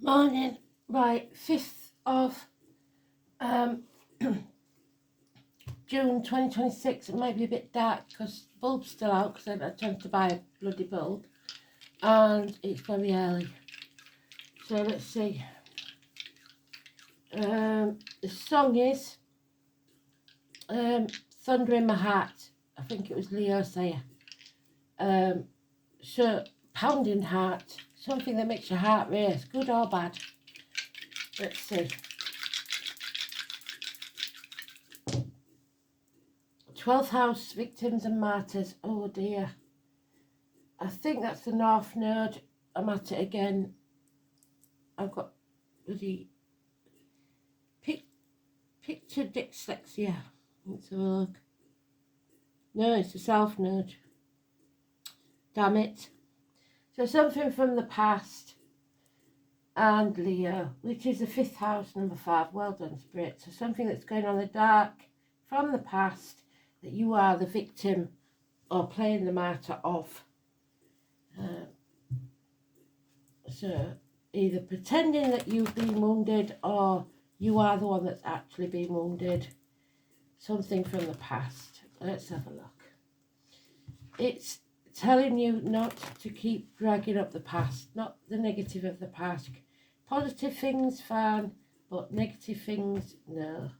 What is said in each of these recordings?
Morning. Right, 5th of um, June 2026. It might be a bit dark because the bulb's still out because I tend to buy a bloody bulb. And it's very early. So let's see. The song is Thunder in My Heart. I think it was Leo Sayer. So, pounding heart. Something that makes your heart race. Good or bad. Let's see. 12th house, victims and martyrs. Oh dear. I think that's the North Node. I'm at it again. I've got bloody picture dyslexia. Let's have a look. No, it's the South Node. Damn it. So something from the past and Leo, which is the 5th house, number 5. Well done, Spirit. So something that's going on in the dark from the past that you are the victim or playing the martyr of. So either pretending that you've been wounded or you are the one that's actually been wounded. Something from the past. Let's have a look. It's telling you not to keep dragging up the past, not the negative of the past. Positive things, fine, but negative things, no.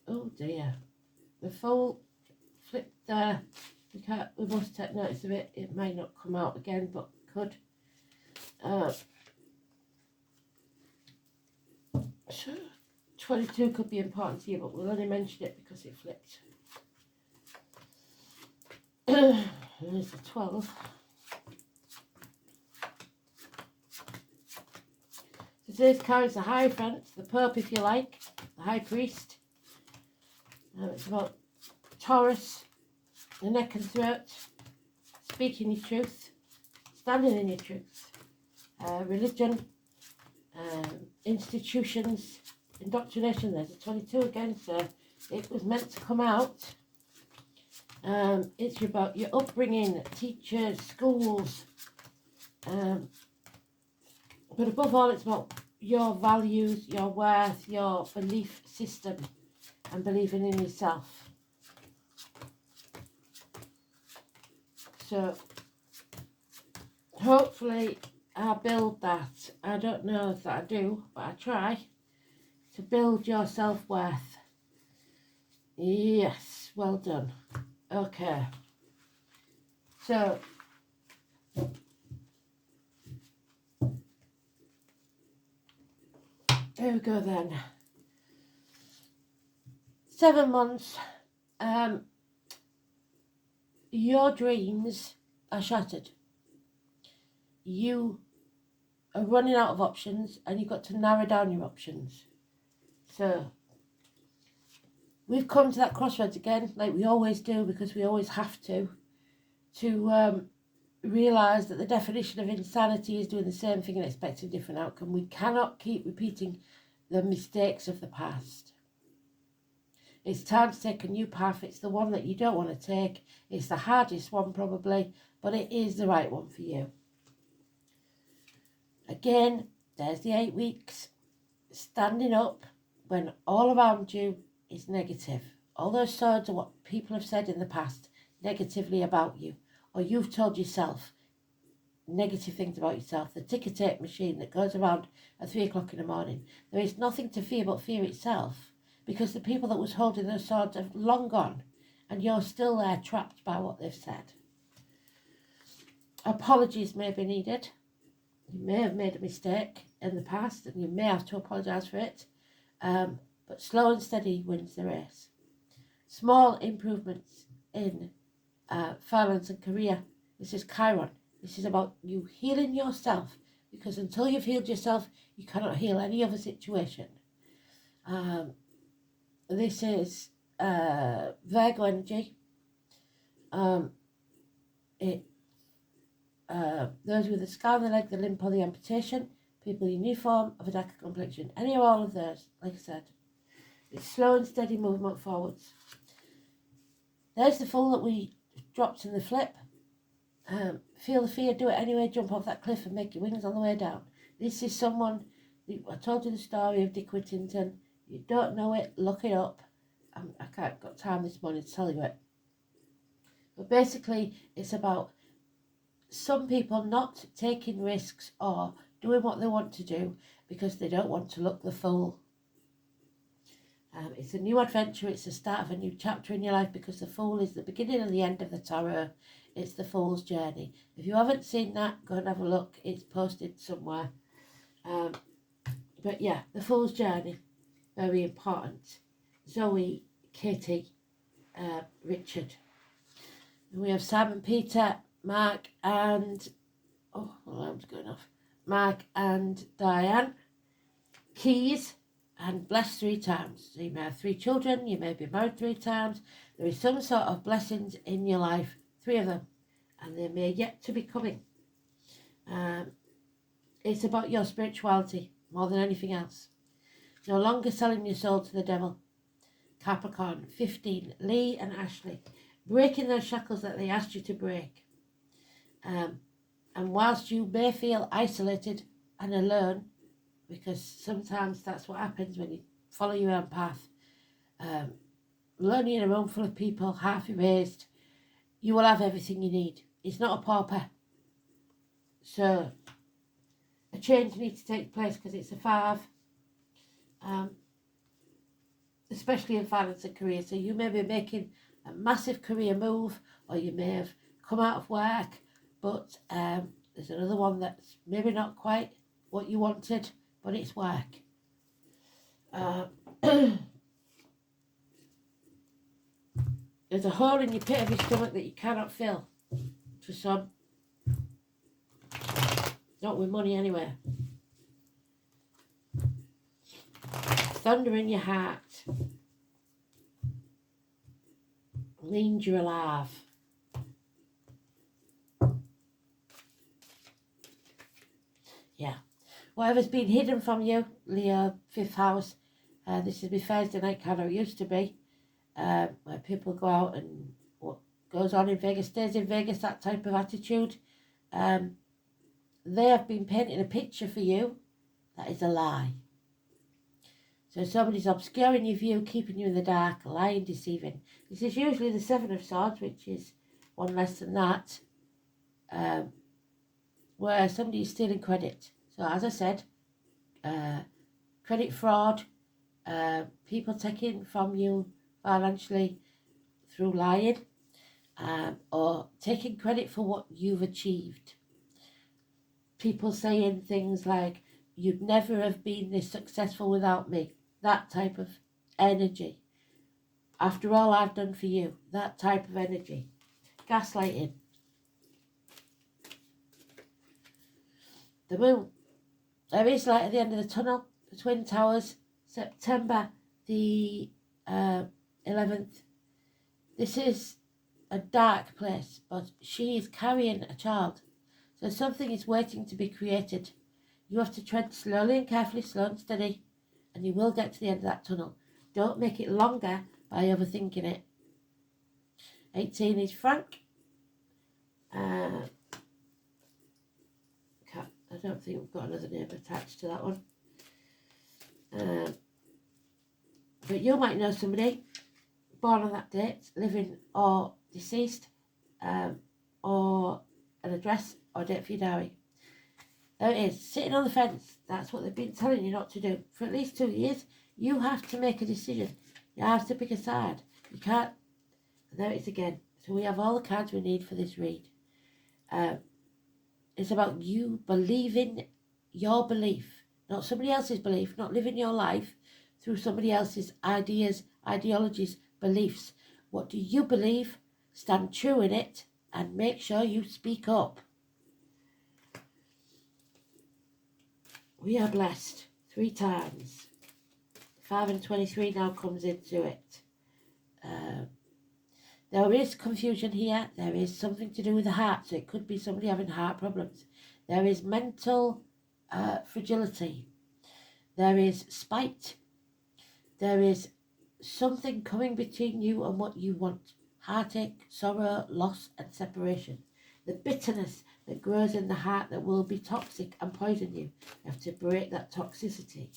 Oh dear. The Fool flipped there. We must take notice of it. It may not come out again, but could. So 22 could be important to you, but we'll only mention it because it flipped. There's the 12. So today's card is the Hierophant, the Pope if you like, the High Priest. It's about Taurus, the neck and throat, speaking your truth, standing in your truth, religion, institutions, indoctrination. There's a 22 again, so it was meant to come out. It's about your upbringing, teachers, schools, but above all it's about your values, your worth, your belief system and believing in yourself. So hopefully I build that. I don't know if I do, but I try to build your self-worth. Yes, well done. Okay. So here we go then. 7 months. Your dreams are shattered. You are running out of options and you've got to narrow down your options. So we've come to that crossroads again, like we always do, because we always have to realise that the definition of insanity is doing the same thing and expecting a different outcome. We cannot keep repeating the mistakes of the past. It's time to take a new path. It's the one that you don't want to take. It's the hardest one probably, but it is the right one for you. Again, there's the 8 weeks. Standing up when all around you is negative. All those swords are what people have said in the past negatively about you, or you've told yourself negative things about yourself. The ticker tape machine that goes around at 3 o'clock in the morning. There is nothing to fear but fear itself, because the people that was holding those swords have long gone and you're still there trapped by what they've said. Apologies may be needed. You may have made a mistake in the past and you may have to apologise for it, but slow and steady wins the race. Small improvements in finance and career. This is Chiron. This is about you healing yourself, because until you've healed yourself, you cannot heal any other situation. This is Virgo energy. Those with the scar on the leg, the limp or the amputation, people in uniform of a darker complexion, any or all of those, like I said. It's slow and steady movement forwards. There's the Fool that we dropped in the flip. Feel the fear, do it anyway, jump off that cliff and make your wings on the way down. This is someone, I told you the story of Dick Whittington. You don't know it, look it up. I can't got time this morning to tell you it. But basically, it's about some people not taking risks or doing what they want to do because they don't want to look the fool. It's a new adventure. It's the start of a new chapter in your life because the Fool is the beginning and the end of the tarot. It's the Fool's journey. If you haven't seen that, go and have a look. It's posted somewhere. But yeah, the Fool's journey, very important. Zoe, Katie, Richard. And we have Simon, Peter, Mark, and alarm's going off. Mark and Diane. Keys. And blessed 3 times. So you may have 3 children, you may be married 3 times. There is some sort of blessings in your life, 3 of them, and they may yet to be coming. It's about your spirituality more than anything else. No longer selling your soul to the devil. Capricorn, 15, Lee and Ashley. Breaking those shackles that they asked you to break. And whilst you may feel isolated and alone, because sometimes that's what happens when you follow your own path. Lonely in a room full of people, half erased, you will have everything you need. It's not a pauper. So, a change needs to take place because it's a 5. Especially in finance and career. So you may be making a massive career move, or you may have come out of work, but there's another one that's maybe not quite what you wanted, but it's work. There's a hole in your pit of your stomach that you cannot fill. For some. Not with money anyway. Thunder in your heart. Means you're alive. Yeah. Whatever's been hidden from you, Leo, 5th house. This is my Thursday night kind of used to be. Where people go out and what goes on in Vegas stays in Vegas, that type of attitude. They have been painting a picture for you that is a lie. So somebody's obscuring your view, keeping you in the dark, lying, deceiving. This is usually the 7 of Swords, which is one less than that, where somebody is stealing credit. So as I said, credit fraud, people taking from you financially through lying, or taking credit for what you've achieved. People saying things like, you'd never have been this successful without me. That type of energy. After all I've done for you. That type of energy. Gaslighting. The moon. There is light at the end of the tunnel. The Twin Towers. September the 11th. This is a dark place, but she is carrying a child. So something is waiting to be created. You have to tread slowly and carefully, slow and steady, and you will get to the end of that tunnel. Don't make it longer by overthinking it. 18 is Frank. I don't think we've got another name attached to that one. But you might know somebody born on that date, living or deceased, or an address or date for your diary. There it is, sitting on the fence. That's what they've been telling you not to do. For at least 2 years, you have to make a decision. You have to pick a side. You can't. And there it is again. So we have all the cards we need for this read. It's about you believing your belief, not somebody else's belief, not living your life through somebody else's ideas, ideologies, beliefs. What do you believe? Stand true in it and make sure you speak up. We are blessed 3 times. 5 and 23 now comes into it. There is confusion here. There is something to do with the heart. So it could be somebody having heart problems. There is mental fragility. There is spite. There is something coming between you and what you want. Heartache, sorrow, loss and separation. the bitterness that grows in the heart that will be toxic and poison you. You have to break that toxicity.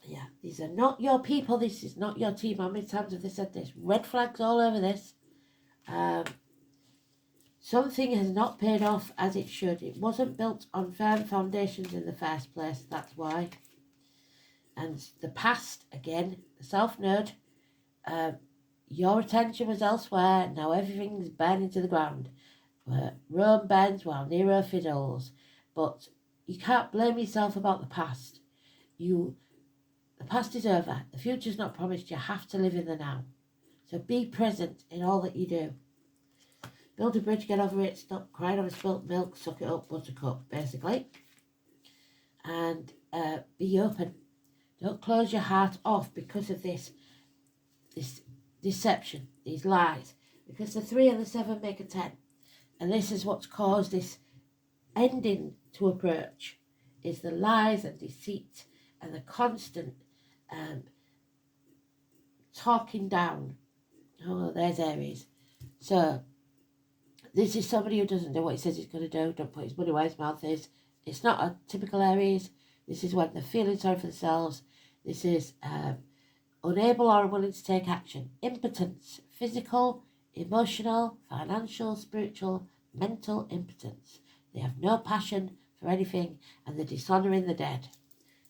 Yeah, these are not your people. This is not your team. How many times have they said this? Red flags all over this. Something has not paid off as it should. It wasn't built on firm foundations in the first place. That's why. And the past, again, the self-nerd, your attention was elsewhere. Now everything's burning to the ground. Rome burns while Nero fiddles. But you can't blame yourself about the past. The past is over. The future's not promised. You have to live in the now. So be present in all that you do. Build a bridge, get over it, stop crying over spilt milk, suck it up, buttercup, basically. And be open. Don't close your heart off because of this deception, these lies. Because the 3 and the 7 make a 10. And this is what's caused this ending to approach, is the lies and deceit and the constant talking down. Oh, there's Aries. So, this is somebody who doesn't do what he says he's going to do, don't put his money where his mouth is. It's not a typical Aries. This is when they're feeling sorry for themselves. This is unable or unwilling to take action. Impotence, physical, emotional, financial, spiritual, mental impotence. They have no passion for anything and they're dishonouring the dead.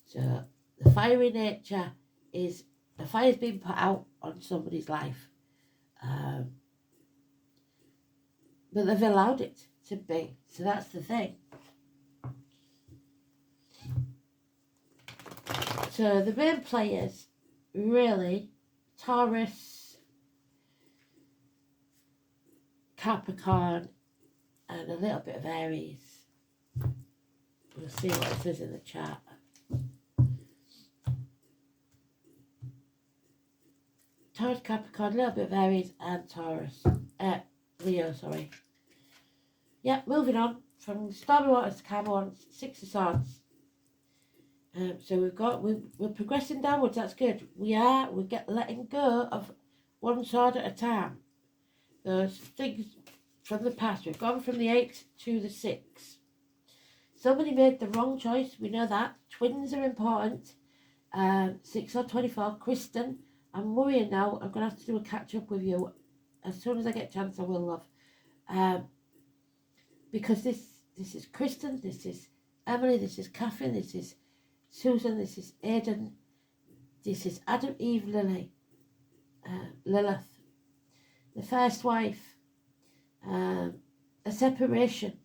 So the fiery nature is, the fire's being put out on somebody's life. But they've allowed it to be. So that's the thing. So the main players, really, Taurus, Capricorn, and a little bit of Aries. We'll see what it says in the chart. Taurus, Capricorn, a little bit of Aries, and Leo, sorry. Yeah, moving on from Stormy Waters to Calm Ones, 6 of Swords. So we're progressing downwards. That's good. We're letting go of one sword at a time. Those things from the past. We've gone from the 8 to the 6. Somebody made the wrong choice. We know that. Twins are important. 6 or 24. Kristen, I'm worrying now. I'm going to have to do a catch up with you as soon as I get a chance. I will, love. Because this is Kristen, this is Emily, this is Catherine, this is Susan, this is Aidan, this is Adam, Eve, Lily, Lilith, the first wife, a separation,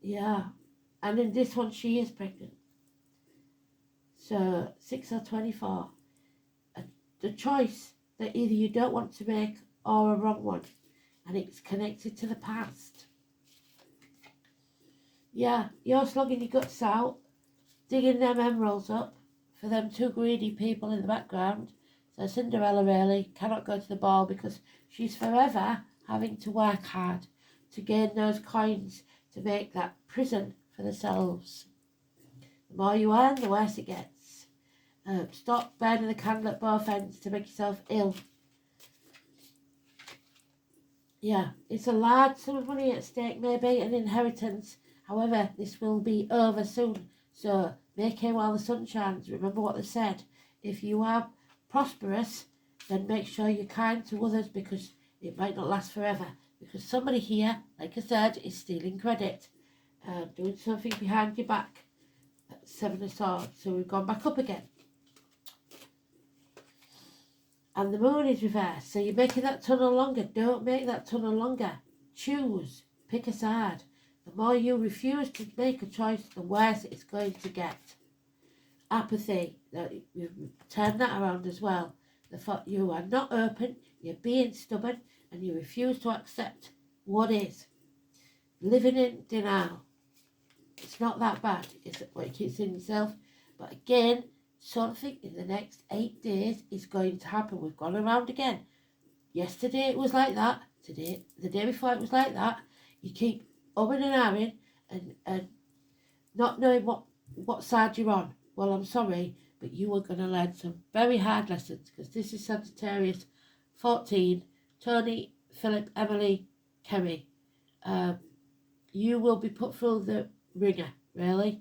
yeah, and in this one she is pregnant. So 6 or 24, the choice that either you don't want to make or a wrong one, and it's connected to the past. Yeah, you're slogging your guts out, digging them emeralds up for them 2 greedy people in the background. So Cinderella really cannot go to the ball because she's forever having to work hard to gain those coins to make that prison for themselves. The more you earn, the worse it gets. Stop burning the candle at both ends to make yourself ill. Yeah, it's a large sum of money at stake, maybe an inheritance. However, this will be over soon. So make hay while the sun shines. Remember what they said. If you are prosperous, then make sure you're kind to others because it might not last forever. Because somebody here, like I said, is stealing credit. Doing something behind your back. 7 of Swords. So we've gone back up again. And the moon is reversed. So you're making that tunnel longer. Don't make that tunnel longer. Choose. Pick a side. The more you refuse to make a choice, the worse it's going to get. Apathy. You've turned that around as well. The fact you are not open, you're being stubborn, and you refuse to accept what is. Living in denial. It's not that bad. It's what you keep saying yourself. But again, something in the next 8 days is going to happen. We've gone around again. Yesterday it was like that. Today, the day before it was like that. You keep umming and ahhing and not knowing what side you're on. Well, I'm sorry, but you are going to learn some very hard lessons, because this is Sagittarius 14, Tony, Philip, Emily, Kerry. You will be put through the ringer, really,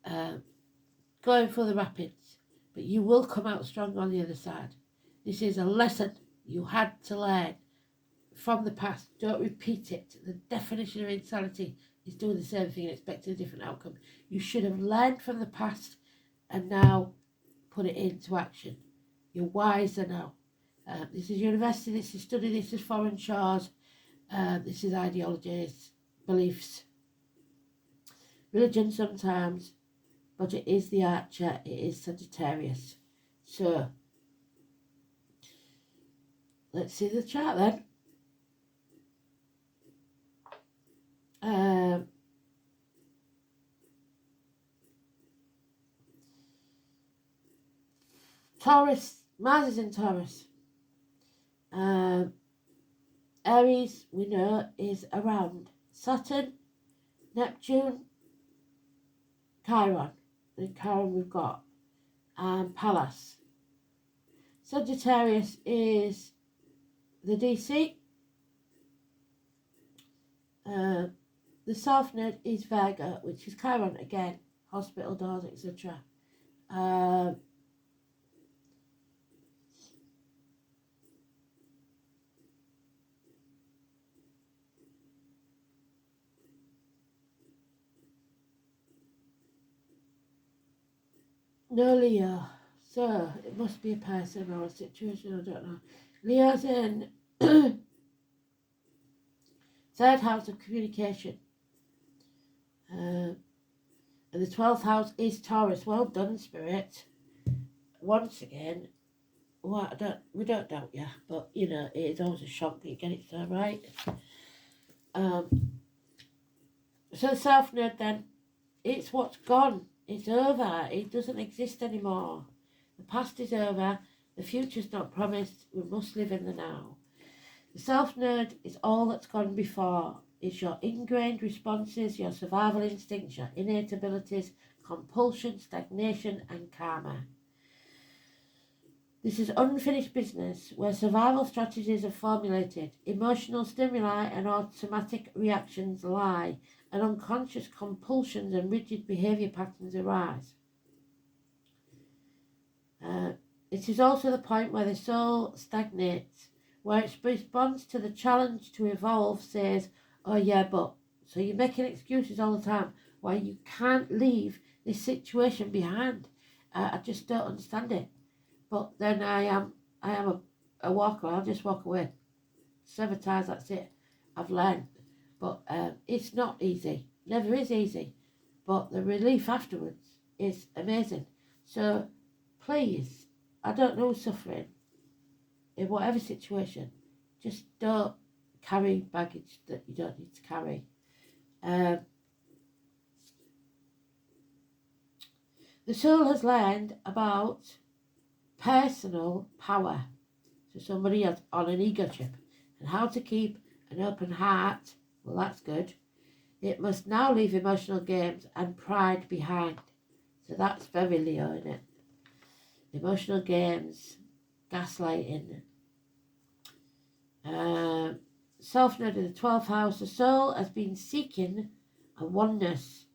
going through the rapids, but you will come out strong on the other side. This is a lesson you had to learn from the past. Don't repeat it. The definition of insanity is doing the same thing and expecting a different outcome. You should have learned from the past and now put it into action. You're wiser now. This is university, this is study, this is foreign shores, this is ideologies, beliefs, religion sometimes, but it is the Archer, it is Sagittarius. So, let's see the chart then. Taurus, Mars is in Taurus. Aries, we know, is around Saturn, Neptune, Chiron. In Chiron we've got Pallas. Sagittarius is the DC. The South Node is Vega, which is Chiron again, hospital doors, etc. No Leo, so it must be a person or a situation, I don't know. Leo's in third house of communication. And the 12th house is Taurus. Well done, Spirit. Once again, well, we don't doubt you, but you know, it is always a shock that you get it so right. So the South Node then, it's what's gone. It's over. It doesn't exist anymore. The past is over. The future's not promised. We must live in the now. The South Node is all that's gone before. It's your ingrained responses, your survival instincts, your innate abilities, compulsion, stagnation, and karma. This is unfinished business where survival strategies are formulated, emotional stimuli and automatic reactions lie, and unconscious compulsions and rigid behaviour patterns arise. It is also the point where the soul stagnates, where its response to the challenge to evolve says, oh yeah, but. So you're making excuses all the time why you can't leave this situation behind. I just don't understand it. But then I am a walker. I'll just walk away. 7 times, that's it. I've learned. But it's not easy. Never is easy. But the relief afterwards is amazing. So please, I don't know who's suffering. In whatever situation, just don't carry baggage that you don't need to carry. The soul has learned about personal power. So somebody else on an ego trip, and how to keep an open heart. Well, that's good. It must now leave emotional games and pride behind. So that's very Leo, isn't it? Emotional games, gaslighting. South Node in the 12th house. The soul has been seeking a oneness,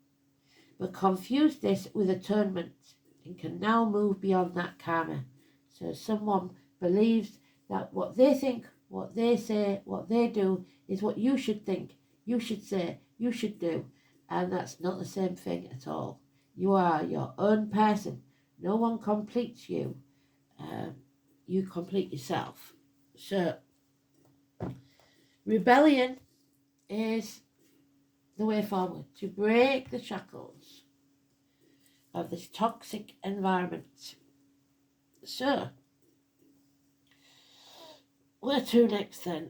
but confused this with atonement and can now move beyond that karma. So someone believes that what they think, what they say, what they do is what you should think, you should say, you should do. And that's not the same thing at all. You are your own person. No one completes you. You complete yourself. So, rebellion is the way forward to break the shackles of this toxic environment. So, where to next then?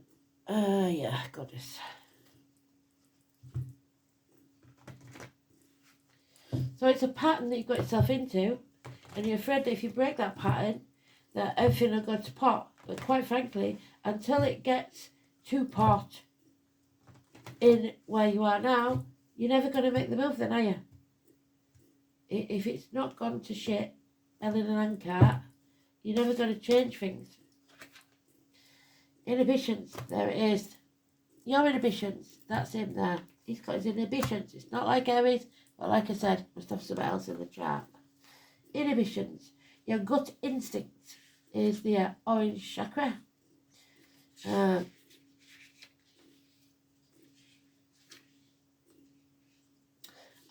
Yeah, goddess. So it's a pattern that you've got yourself into, and you're afraid that if you break that pattern, that everything will go to pot. But quite frankly, until it gets to pot in where you are now, you're never going to make the move then, are you? If it's not gone to shit, held in an handcart, you're never going to change things. Inhibitions, there it is. Your inhibitions, that's him there. He's got his inhibitions. It's not like Aries, but like I said, must have something else in the chart. Inhibitions. Your gut instinct is the orange chakra.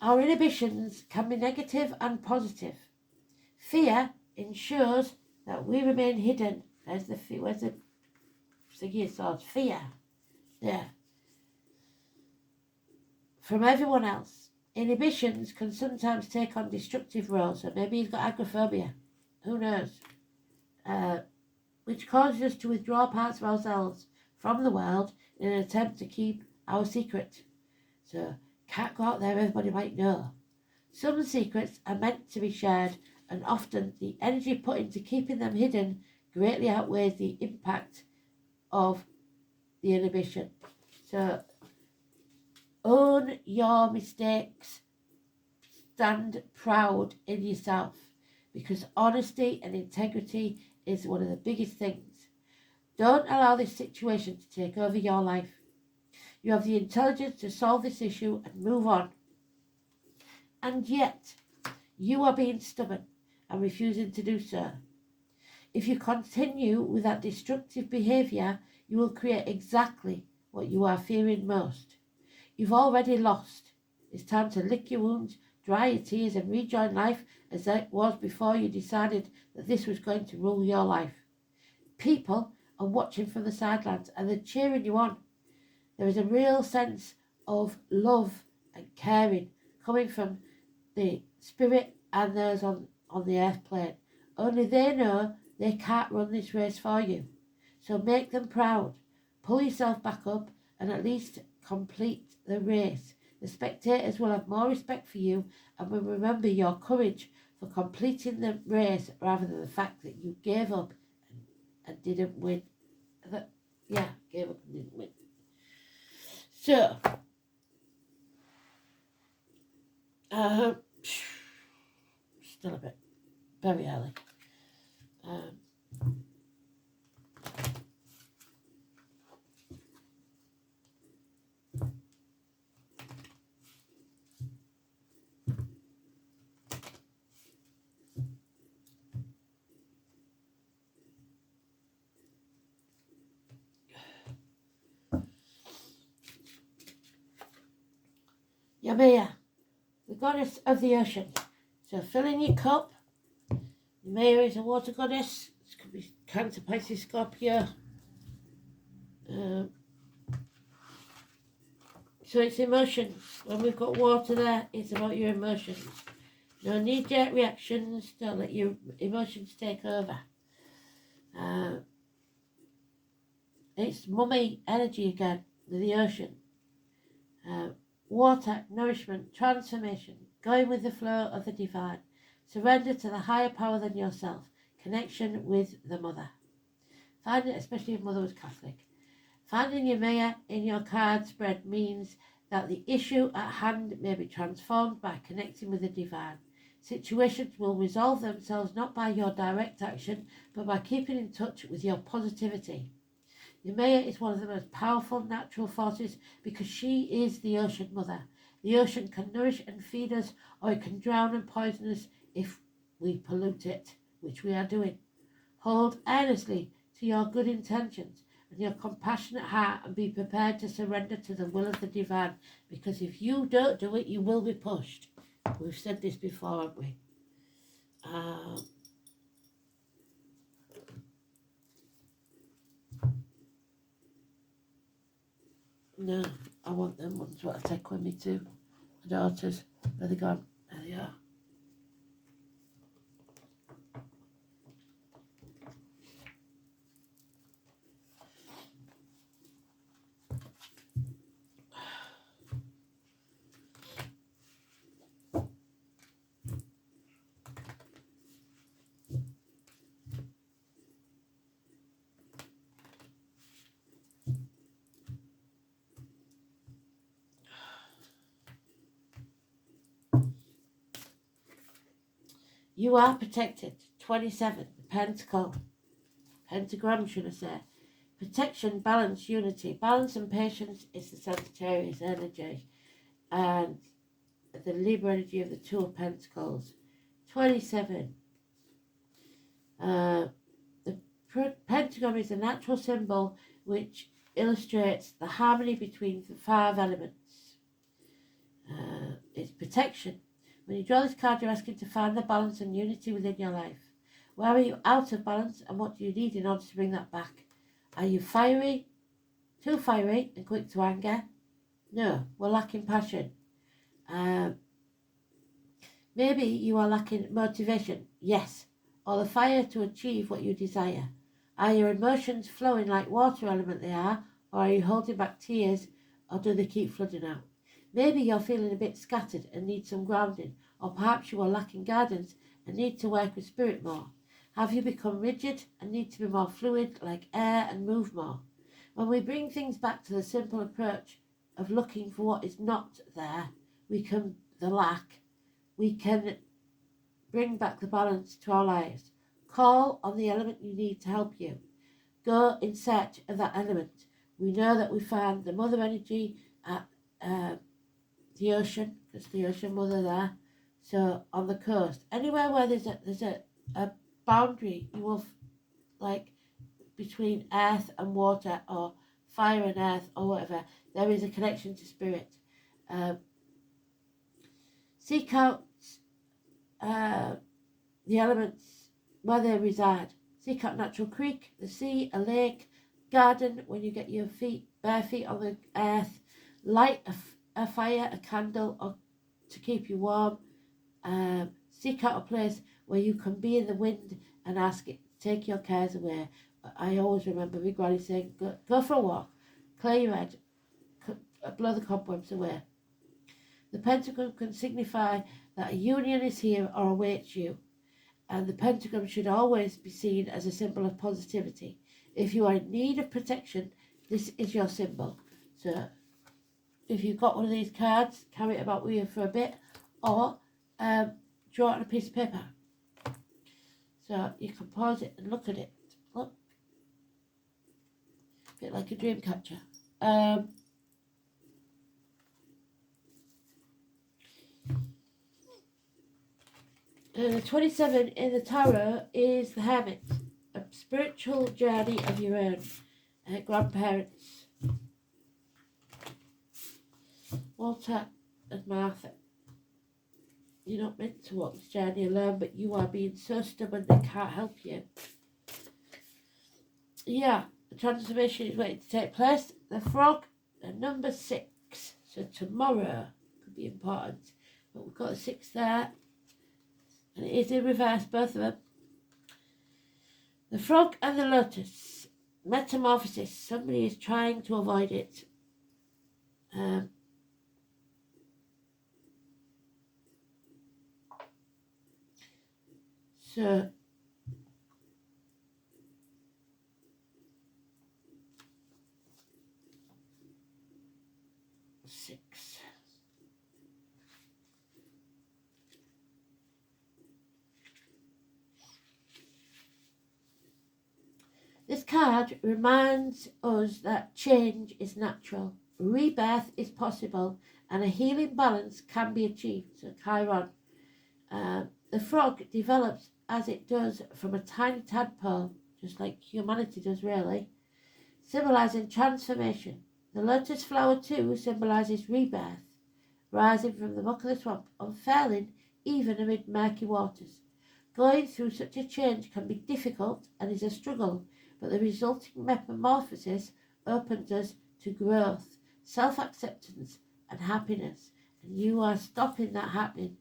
Our inhibitions can be negative and positive. Fear ensures that we remain hidden. There's the fear. Where's the thingy of swords? Fear. There. From everyone else. Inhibitions can sometimes take on destructive roles. So maybe he's got agoraphobia. Who knows? Which causes us to withdraw parts of ourselves from the world in an attempt to keep our secret. So, can't go out there, everybody might know. Some secrets are meant to be shared, and often the energy put into keeping them hidden greatly outweighs the impact of the inhibition. So, own your mistakes. Stand proud in yourself, because honesty and integrity is one of the biggest things. Don't allow this situation to take over your life. You have the intelligence to solve this issue and move on. And yet, you are being stubborn and refusing to do so. If you continue with that destructive behaviour, you will create exactly what you are fearing most. You've already lost. It's time to lick your wounds, dry your tears and rejoin life as it was before you decided that this was going to rule your life. People are watching from the sidelines and they're cheering you on. There is a real sense of love and caring coming from the spirit and those on the earth plane. Only they know they can't run this race for you. So make them proud. Pull yourself back up and at least complete the race. The spectators will have more respect for you and will remember your courage for completing the race rather than the fact that you gave up and didn't win. Gave up and didn't win. So, still a bit very early. Yamea, the goddess of the ocean. So fill in your cup. Yamea is a water goddess. This could be Cancer, Pisces, Scorpio. So it's emotions. When we've got water there, it's about your emotions. No knee-jerk reactions. Don't let your emotions take over. It's mummy energy again, the ocean. Water, nourishment, transformation, going with the flow of the divine, surrender to the higher power than yourself, connection with the mother. Find it, especially if mother was Catholic. Finding your Yamea in your card spread means that the issue at hand may be transformed by connecting with the divine. Situations will resolve themselves not by your direct action, but by keeping in touch with your positivity. Yamea is one of the most powerful natural forces because she is the ocean mother. The ocean can nourish and feed us, or it can drown and poison us if we pollute it, which we are doing. Hold earnestly to your good intentions and your compassionate heart and be prepared to surrender to the will of the divine, because if you don't do it, you will be pushed. We've said this before, haven't we? No, I want them ones what I take with me to my daughters. Where they gone? There they are. You are protected. 27, the pentagram should I say. Protection, balance, unity. Balance and patience is the Sagittarius energy. And the Libra energy of the Two of Pentacles. 27. The pentagram is a natural symbol which illustrates the harmony between the 5 elements. It's protection. When you draw this card, you're asking to find the balance and unity within your life. Where are you out of balance, and what do you need in order to bring that back? Are you fiery, too fiery and quick to anger? No, we're lacking passion. Maybe you are lacking motivation. Yes, or the fire to achieve what you desire. Are your emotions flowing like water element they are, or are you holding back tears, or do they keep flooding out? Maybe you're feeling a bit scattered and need some grounding, or perhaps you are lacking guidance and need to work with spirit more. Have you become rigid and need to be more fluid like air and move more? When we bring things back to the simple approach of looking for what is not there, we can bring back the balance to our lives. Call on the element you need to help you. Go in search of that element. We know that we found the mother energy at the ocean, because the ocean mother there. So on the coast, anywhere where there's a boundary, you will like between earth and water, or fire and earth, or whatever, there is a connection to spirit. Seek out the elements where they reside. Seek out natural creek, the sea, a lake, garden when you get your bare feet on the earth. Light a fire, a candle, or to keep you warm. Seek out a place where you can be in the wind and ask it to take your cares away. I always remember my granny saying, go for a walk, clear your head, blow the cobwebs away. The pentagram can signify that a union is here or awaits you, and the pentagram should always be seen as a symbol of positivity. If you are in need of protection, this is your symbol. So if you've got one of these cards, carry it about with you for a bit, or draw it on a piece of paper. So you can pause it and look at it. Look. A bit like a dream catcher. The 27 in the tarot is the Hermit, a spiritual journey of your own. Grandparents, Walter and Martha. You're not meant to walk this journey alone, but you are being so stubborn they can't help you. Yeah, the transformation is waiting to take place. The frog, number 6. So tomorrow could be important. But we've got a 6 there. And it is in reverse, both of them. The frog and the lotus. Metamorphosis. Somebody is trying to avoid it. So six. This card reminds us that change is natural, rebirth is possible, and a healing balance can be achieved. So Chiron. The frog develops as it does from a tiny tadpole, just like humanity does really, symbolising transformation. The lotus flower too symbolises rebirth, rising from the muck of the swamp, unfurling even amid murky waters. Going through such a change can be difficult and is a struggle, but the resulting metamorphosis opens us to growth, self-acceptance and happiness, and you are stopping that happening.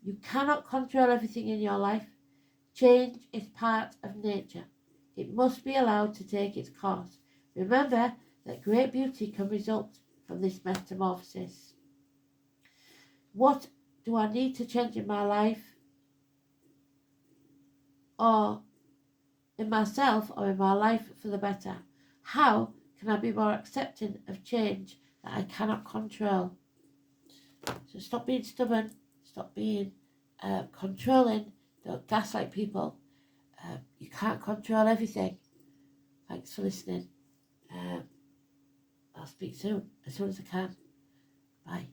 You cannot control everything in your life. Change is part of nature. It must be allowed to take its course. Remember that great beauty can result from this metamorphosis. What do I need to change in my life, or in myself, or in my life for the better? How can I be more accepting of change that I cannot control? So stop being stubborn, stop being controlling Don't gaslight people. You can't control everything. Thanks for listening. I'll speak soon, as soon as I can. Bye.